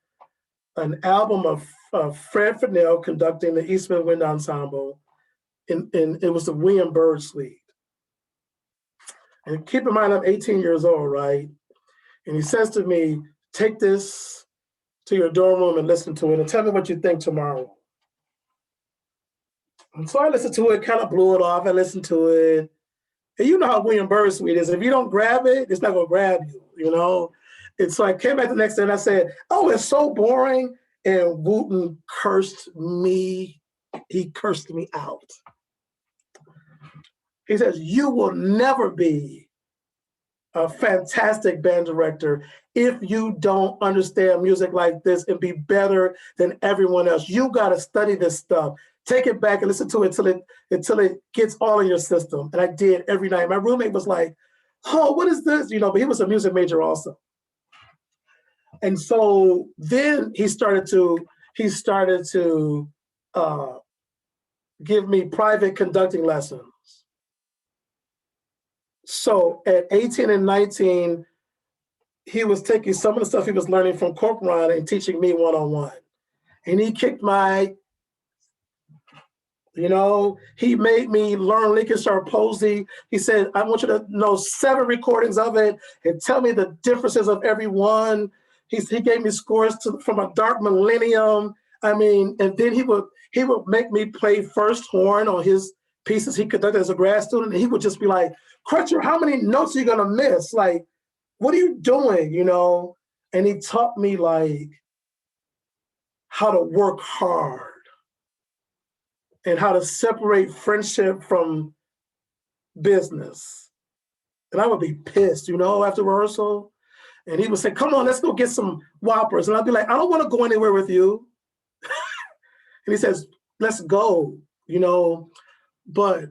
an album of Fred Fennell conducting the Eastman Wind Ensemble. And it was the William Byrd Suite. And keep in mind, I'm 18 years old, right? And he says to me, take this to your dorm room and listen to it and tell me what you think tomorrow. And so I listened to it, kind of blew it off. I listened to it. And you know how William Byrd Suite is. If you don't grab it, it's not going to grab you, And so I came back the next day and I said, oh, it's so boring. And Wooten cursed me. He cursed me out. He says, you will never be a fantastic band director if you don't understand music like this and be better than everyone else. You got to study this stuff. Take it back and listen to it until it gets all in your system. And I did every night. My roommate was like, oh, what is this? But he was a music major also. And so then he started to give me private conducting lessons. So at 18 and 19, he was taking some of the stuff he was learning from Corcoran and teaching me one-on-one. And he kicked he made me learn Lincoln Star Posey. He said, I want you to know 7 recordings of it and tell me the differences of every one. He gave me scores from a Dark Millennium. And then he would make me play first horn on his pieces he conducted as a grad student. And he would just be like, Crutcher, how many notes are you going to miss? Like, what are you doing, And he taught me, like, how to work hard and how to separate friendship from business. And I would be pissed, after rehearsal. And he would say, come on, let's go get some Whoppers. And I'd be like, I don't want to go anywhere with you. And he says, let's go, But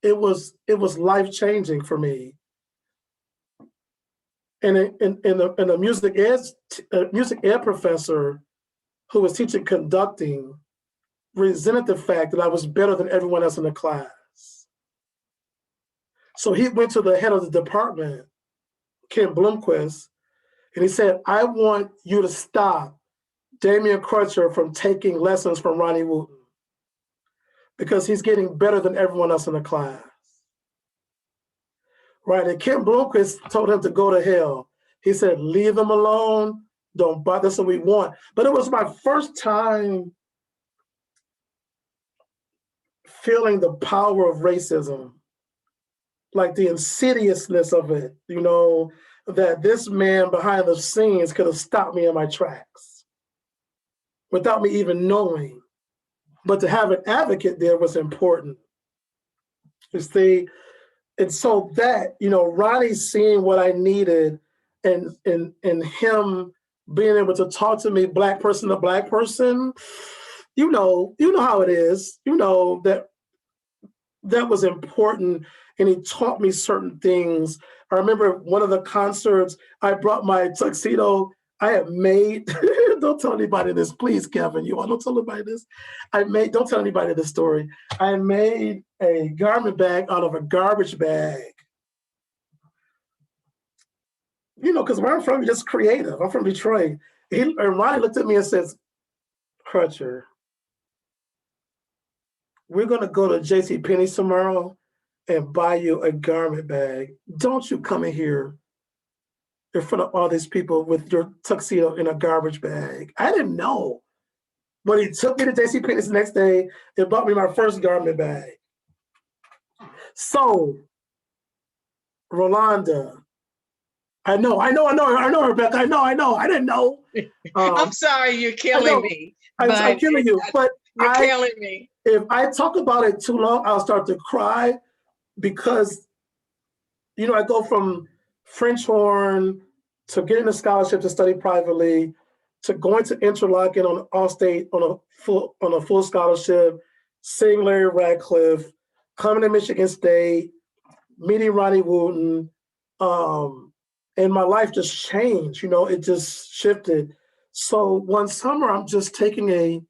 it was life-changing for me. And a music ed professor who was teaching conducting resented the fact that I was better than everyone else in the class. So he went to the head of the department, Ken Blomquist, and he said, I want you to stop Damien Crutcher from taking lessons from Ronnie Wooten because he's getting better than everyone else in the class. Right, and Ken Blomquist told him to go to hell. He said, leave him alone, don't bother, that's what we want. But it was my first time feeling the power of racism, like the insidiousness of it, that this man behind the scenes could have stopped me in my tracks without me even knowing. But to have an advocate there was important. You see, and so that, Ronnie seeing what I needed and him being able to talk to me Black person to Black person, you know how it is, that was important. And he taught me certain things. I remember one of the concerts, I brought my tuxedo I have made, don't tell anybody this, please, Kevin. You all don't tell anybody this. Don't tell anybody this story. I made a garment bag out of a garbage bag. You know, because where I'm from, just creative. I'm from Detroit. And Ronnie looked at me and says, Crutcher, we're going to go to JCPenney's tomorrow and buy you a garment bag. Don't you come in here in front of all these people with your tuxedo in a garbage bag. I didn't know. But he took me to JCPenney's the next day and bought me my first garment bag. So, Rolanda, I know, Rebecca. I know. I didn't know. I'm sorry, you're killing me. I'm killing you. But you're killing me. If I talk about it too long, I'll start to cry because, you know, I go from French horn to getting a scholarship to study privately, to going to Interlochen on Allstate on a full scholarship, seeing Larry Radcliffe, coming to Michigan State, meeting Ronnie Wooten, and my life just changed. You know, it just shifted. So one summer, I'm just taking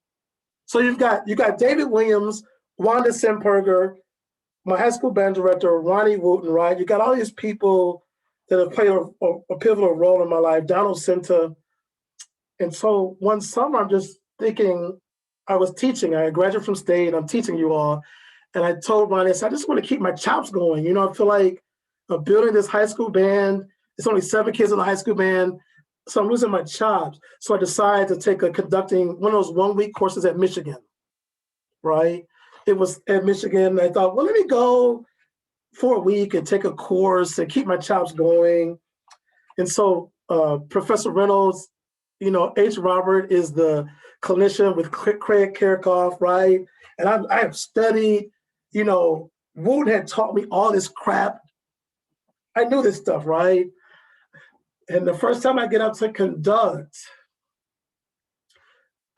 so you got David Williams, Wanda Semperger, my high school band director, Ronnie Wooten, right? You got all these people that have played a pivotal role in my life, Donald Sinta. And so one summer, I'm just thinking, I was teaching. I graduated from state, and I'm teaching you all. And I told Ronnie, I said, I just want to keep my chops going. You know, I feel like I'm building this high school band. It's only 7 kids in the high school band. So I'm losing my chops. So I decided to take one of those 1-week courses at Michigan, right? It was at Michigan. I thought, well, let me go for a week and take a course and keep my chops going. And so Professor Reynolds, you know, H. Robert is the clinician with Craig Kirchhoff, right? And I have studied, you know, Wood had taught me all this crap. I knew this stuff, right? And the first time I get up to conduct,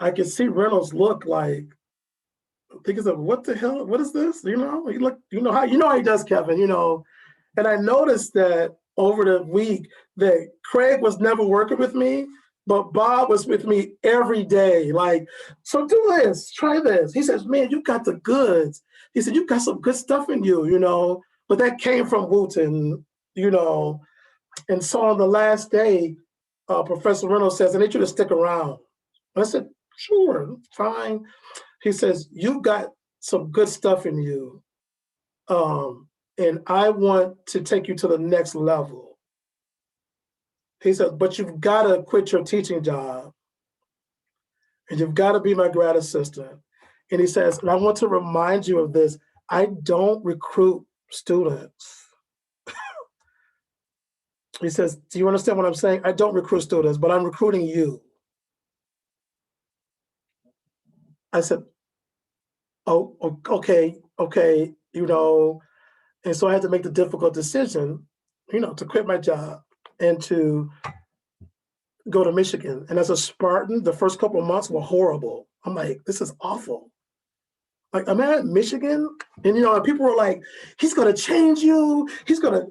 I can see Reynolds look like, thinking of what the hell, what is this? You know, you know how he does, Kevin, you know. And I noticed that over the week that Craig was never working with me, but Bob was with me every day. Like, so do this, try this. He says, man, you got the goods. He said, you got some good stuff in you, you know, but that came from Wooten, you know. And so on the last day, Professor Reynolds says, I need you to stick around. I said, sure, fine. He says, you've got some good stuff in you. And I want to take you to the next level. He said, but you've got to quit your teaching job. And you've got to be my grad assistant. And he says, and I want to remind you of this, I don't recruit students. He says, do you understand what I'm saying? I don't recruit students, but I'm recruiting you. I said, oh, okay, you know. And so I had to make the difficult decision, you know, to quit my job and to go to Michigan. And as a Spartan, the first couple of months were horrible. I'm like, this is awful. Like, I'm at Michigan, and you know, people were like, he's gonna change you, he's gonna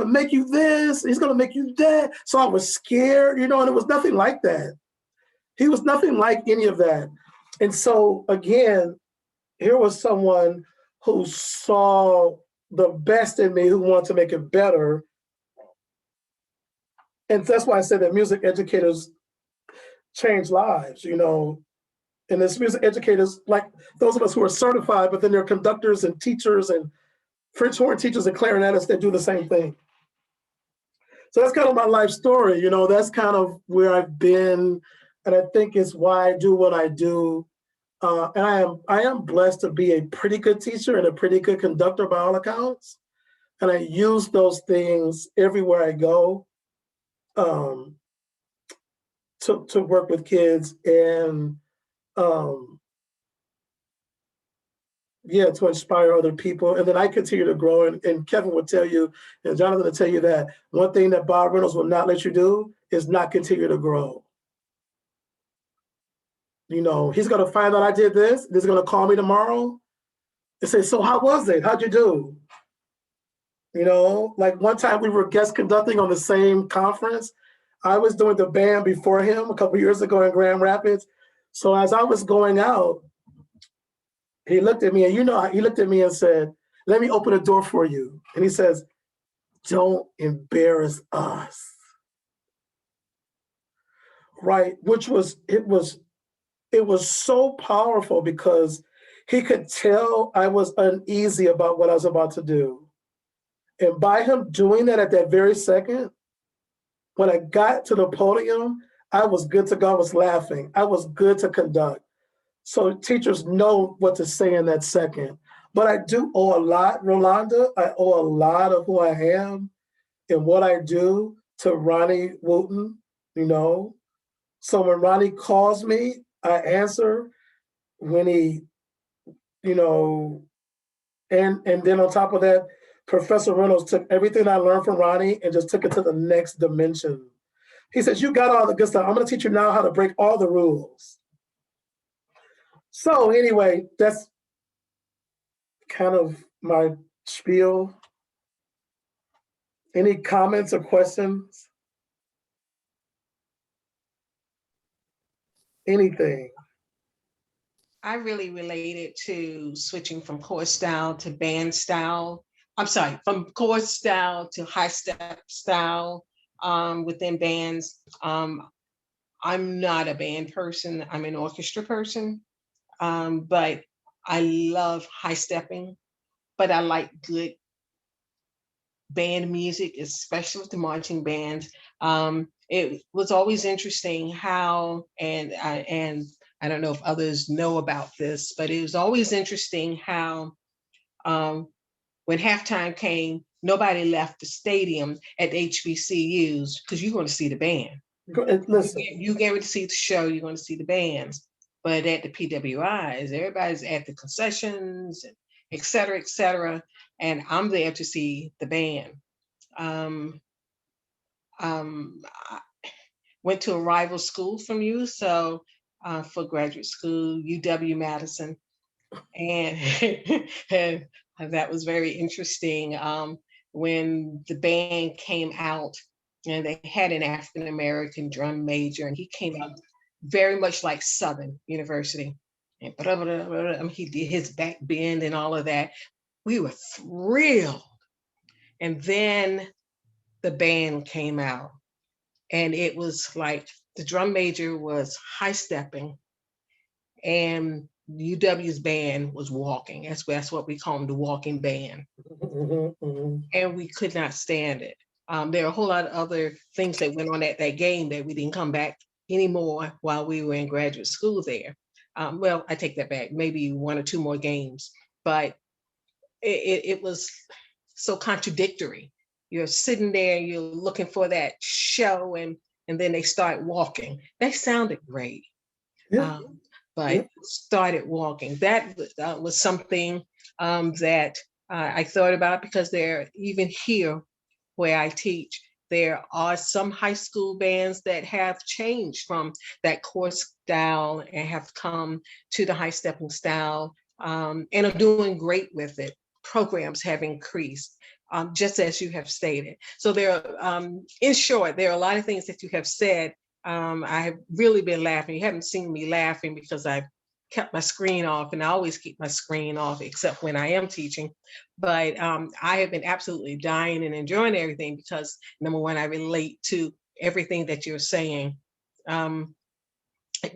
make you this, he's gonna make you that. So I was scared, you know, and it was nothing like that. He was nothing like any of that. And so again, here was someone who saw the best in me, who wanted to make it better. And that's why I said that music educators change lives, you know. And there's music educators, like those of us who are certified, but then they're conductors and teachers and French horn teachers and clarinetists that do the same thing. So that's kind of my life story, you know, that's kind of where I've been. And I think it's why I do what I do. And I am blessed to be a pretty good teacher and a pretty good conductor by all accounts. And I use those things everywhere I go to work with kids and to inspire other people. And then I continue to grow. And Kevin will tell you, and Jonathan will tell you that one thing that Bob Reynolds will not let you do is not continue to grow. You know, he's going to find out I did this. He's going to call me tomorrow and say, so how was it? How'd you do? You know, like one time we were guest conducting on the same conference. I was doing the band before him a couple years ago in Grand Rapids. So as I was going out, he looked at me, and he looked at me and said, "Let me open the door for you." And he says, "Don't embarrass us." Right, it was so powerful because he could tell I was uneasy about what I was about to do. And by him doing that at that very second, when I got to the podium, I was good to go. I was laughing. I was good to conduct. So teachers know what to say in that second. But I do owe a lot, Rolanda. I owe a lot of who I am and what I do to Ronnie Wooten, So when Ronnie calls me, I answer. When he, and then on top of that, Professor Reynolds took everything I learned from Ronnie and just took it to the next dimension. He says, "You got all the good stuff. I'm going to teach you now how to break all the rules." So anyway, that's kind of my spiel. Any comments or questions? Anything? I really related to switching from chord style to band style. I'm sorry, from chord style to high step style within bands. I'm not a band person. I'm an orchestra person, but I love high stepping, but I like good band music, especially with the marching bands. It was always interesting how, and I don't know if others know about this, but it was always interesting how when halftime came, nobody left the stadium at the HBCUs because you're going to see the band. Listen, You get to see the show, you're going to see the bands. But at the PWIs, everybody's at the concessions, and et cetera, and I'm there to see the band. I went to a rival school from you, so for graduate school, UW-Madison, and, and that was very interesting. When the band came out, and they had an African-American drum major, and he came out very much like Southern University. And he did his back bend and all of that. We were thrilled. And then the band came out, and it was like the drum major was high stepping, and UW's band was walking. That's what we call them, the walking band. And we could not stand it. There are a whole lot of other things that went on at that game that we didn't come back anymore while we were in graduate school there. Well, I take that back, maybe one or two more games, but it was so contradictory. You're sitting there, you're looking for that show, and then they start walking. They sounded great, but started walking. That was something that I thought about, because there, even here where I teach, there are some high school bands that have changed from that chord style and have come to the high stepping style, and are doing great with it. Programs have increased, just as you have stated. So there are, in short, there are a lot of things that you have said. I have really been laughing. You haven't seen me laughing because I've kept my screen off, and I always keep my screen off except when I am teaching. But I have been absolutely dying and enjoying everything because, number one, I relate to everything that you're saying.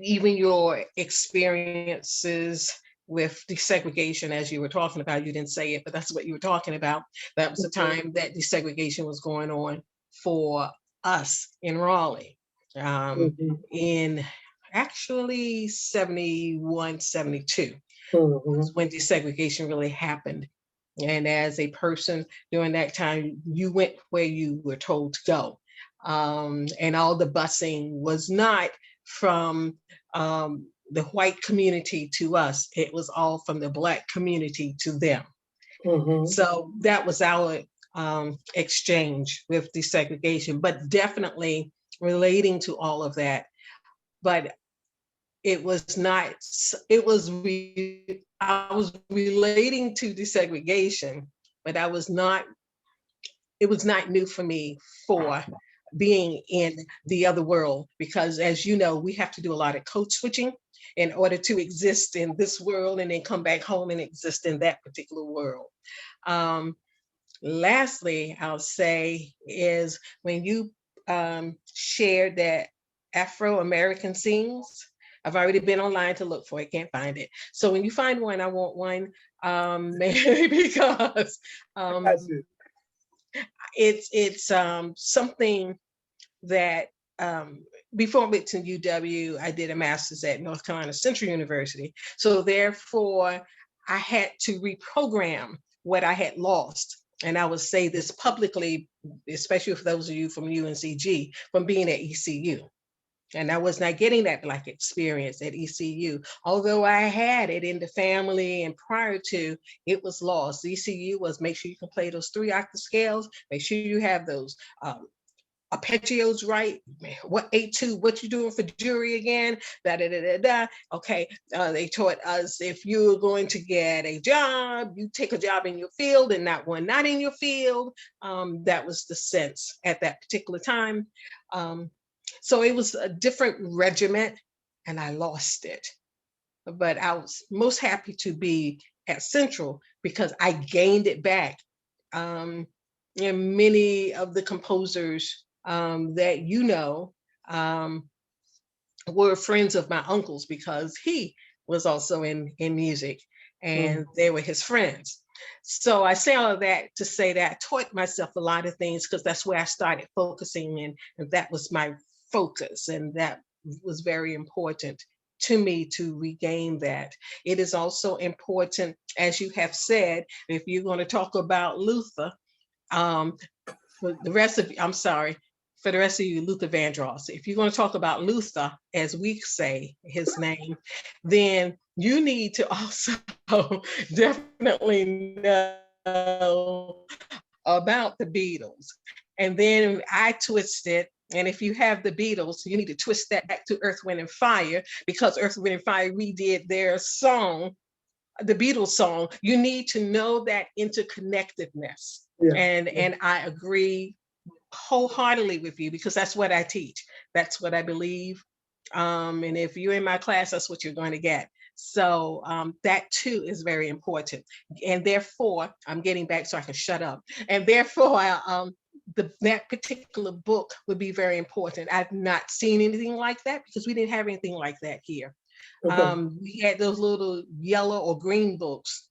Even your experiences with desegregation, as you were talking about, you didn't say it, but that's what you were talking about. That was the time that desegregation was going on for us in Raleigh, in actually 71, 72, when desegregation really happened. And as a person during that time, you went where you were told to go. And all the busing was not from the white community to us. It was all from the Black community to them. So that was our exchange with desegregation, but definitely relating to all of that. But it was not, I was relating to desegregation, but it was not new for me for being in the other world, because as you know, we have to do a lot of code switching in order to exist in this world and then come back home and exist in that particular world. Lastly, I'll say is when you shared that Afro-American scenes, I've already been online to look for it, can't find it. So when you find one, I want one, because it's something that before I went to UW, I did a master's at North Carolina Central University. So therefore, I had to reprogram what I had lost. And I would say this publicly, especially for those of you from UNCG, from being at ECU. And I was not getting that Black experience at ECU. Although I had it in the family and prior to, it was lost. ECU was make sure you can play those 3 octave scales, make sure you have those arpeggios right. What 8-2, what you doing for jury again? Da da da da da. Okay, they taught us if you're going to get a job, you take a job in your field and not one not in your field. That was the sense at that particular time. So it was a different regiment, and I lost it. But I was most happy to be at Central because I gained it back. And many of the composers that you know were friends of my uncle's because he was also in music, and they were his friends. So I say all of that to say that I taught myself a lot of things because that's where I started focusing, and that was my focus, and that was very important to me to regain that. It is also important, as you have said, if you're going to talk about Luther, for the rest of you, I'm sorry, for the rest of you Luther Vandross, if you're going to talk about Luther, as we say his name, then you need to also definitely know about the Beatles. And then I twisted, and if you have the Beatles, you need to twist that back to Earth, Wind, and Fire, because Earth, Wind, and Fire redid their song, the Beatles song. You need to know that interconnectedness. Yeah. And I agree wholeheartedly with you because that's what I teach. That's what I believe. And if you're in my class, that's what you're going to get. So that too is very important. And therefore, I'm getting back so I can shut up. And therefore, that particular book would be very important. I've not seen anything like that because we didn't have anything like that here. Okay. We had those little yellow or green books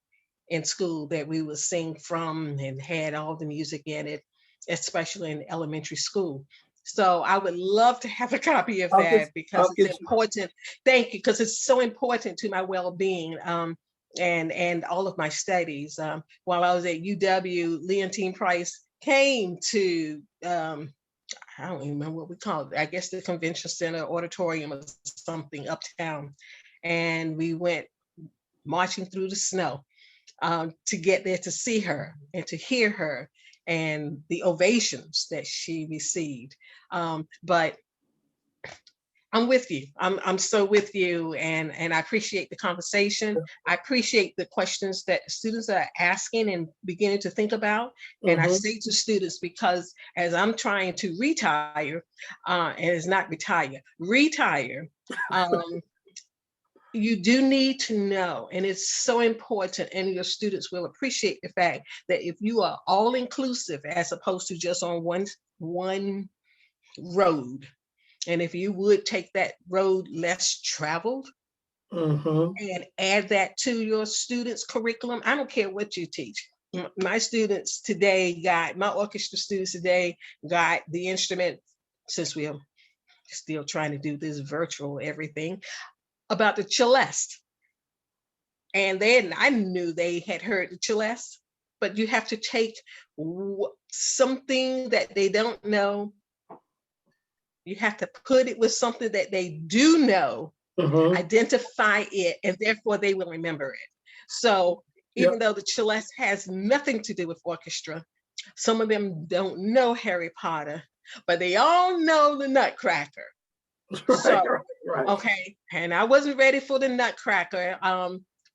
in school that we would sing from and had all the music in it, especially in elementary school. So I would love to have a copy of that because it's important. Thank you, because it's so important to my well-being and all of my studies. While I was at UW, Leontine Price came to, I don't even remember what we called it, I guess the Convention Center auditorium or something uptown. And we went marching through the snow to get there to see her and to hear her and the ovations that she received. But I'm with you. I'm so with you, and I appreciate the conversation. I appreciate the questions that students are asking and beginning to think about. And I say to students, because as I'm trying to retire, and it's not retire, you do need to know, and it's so important, and your students will appreciate the fact that if you are all inclusive as opposed to just on one road, and if you would take that road less traveled and add that to your students' curriculum, I don't care what you teach. My students today my orchestra students today got the instrument, since we are still trying to do this virtual everything, about the celeste. And then I knew they had heard the celeste, but you have to take something that they don't know. You have to put it with something that they do know, identify it, and therefore they will remember it. So even though the celeste has nothing to do with orchestra, some of them don't know Harry Potter, but they all know the Nutcracker. So, okay, and I wasn't ready for the Nutcracker.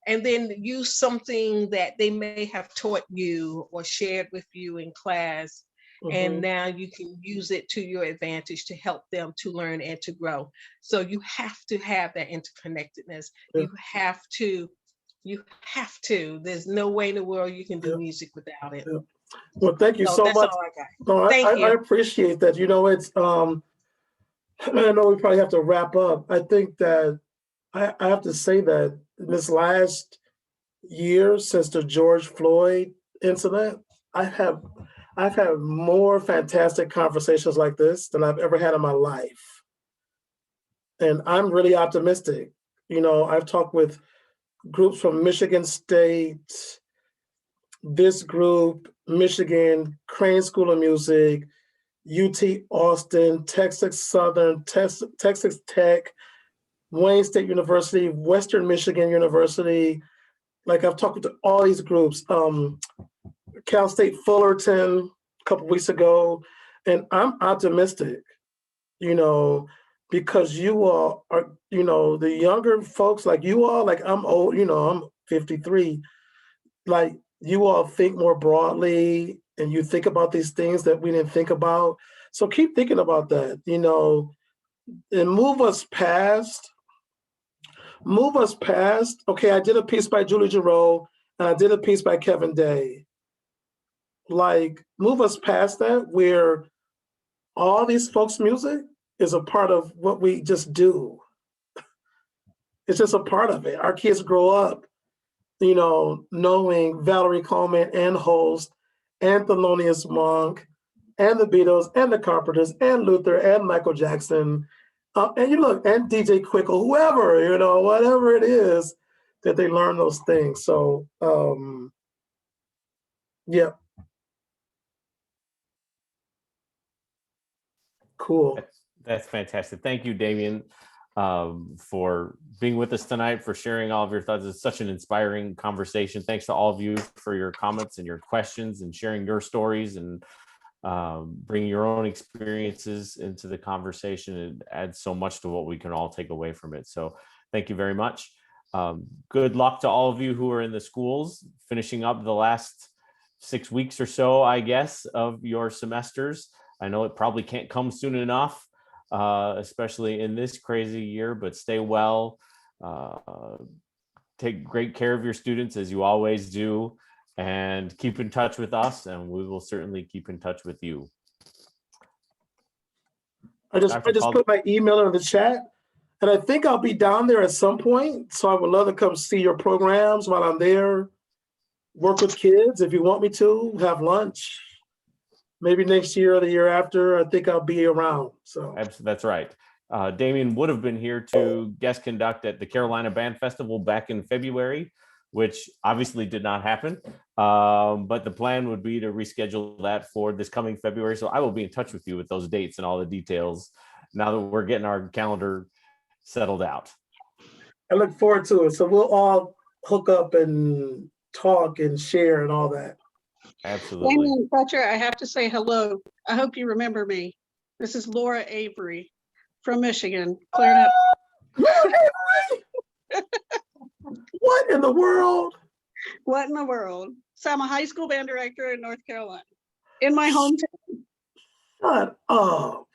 And then use something that they may have taught you or shared with you in class And now you can use it to your advantage to help them to learn and to grow. So you have to have that interconnectedness. Yeah. You have to. There's no way in the world you can do music without it. Yeah. Well, thank you So so that's much. all I got. No, Thank you. I appreciate that. You know, it's I know we probably have to wrap up. I think that I have to say that in this last year since the George Floyd incident, I've had more fantastic conversations like this than I've ever had in my life. And I'm really optimistic. You know, I've talked with groups from Michigan State, this group, Michigan, Crane School of Music, UT Austin, Texas Southern, Texas Tech, Wayne State University, Western Michigan University. Like I've talked to all these groups, Cal State Fullerton a couple weeks ago, and I'm optimistic, you know, because you all are, you know, the younger folks like you all, like I'm old, you know, I'm 53, like you all think more broadly and you think about these things that we didn't think about. So keep thinking about that, you know, and move us past. Okay, I did a piece by Julie Giroux and I did a piece by Kevin Day. Like, move us past that where all these folks' music is a part of what we just do. It's just a part of it. Our kids grow up, you know, knowing Valerie Coleman and Holst and Thelonious Monk and the Beatles and the Carpenters and Luther and Michael Jackson. And you look, and DJ Quickle, whoever, you know, whatever it is that they learn those things. So, yeah. Cool. That's fantastic. Thank you, Damien, for being with us tonight, for sharing all of your thoughts. It's such an inspiring conversation. Thanks to all of you for your comments and your questions and sharing your stories and bringing your own experiences into the conversation. It adds so much to what we can all take away from it. So thank you very much. Good luck to all of you who are in the schools, finishing up the last 6 weeks or so, I guess, of your semesters. I know it probably can't come soon enough, especially in this crazy year, but stay well. Take great care of your students as you always do, and keep in touch with us, and we will certainly keep in touch with you. I just put my email in the chat, and I think I'll be down there at some point. So I would love to come see your programs while I'm there, work with kids if you want me to, have lunch. Maybe next year or the year after, I think I'll be around. So that's right. Damien would have been here to guest conduct at the Carolina Band Festival back in February, which obviously did not happen. But the plan would be to reschedule that for this coming February. So I will be in touch with you with those dates and all the details now that we're getting our calendar settled out. I look forward to it. So we'll all hook up and talk and share and all that. Absolutely. Damien Crutcher, I have to say hello. I hope you remember me. This is Laura Avery from Michigan, clearing up. Laura Avery! What in the world? What in the world? So I'm a high school band director in North Carolina, in my hometown. Shut up.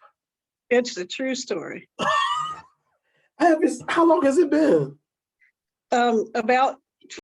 It's the true story. How long has it been? About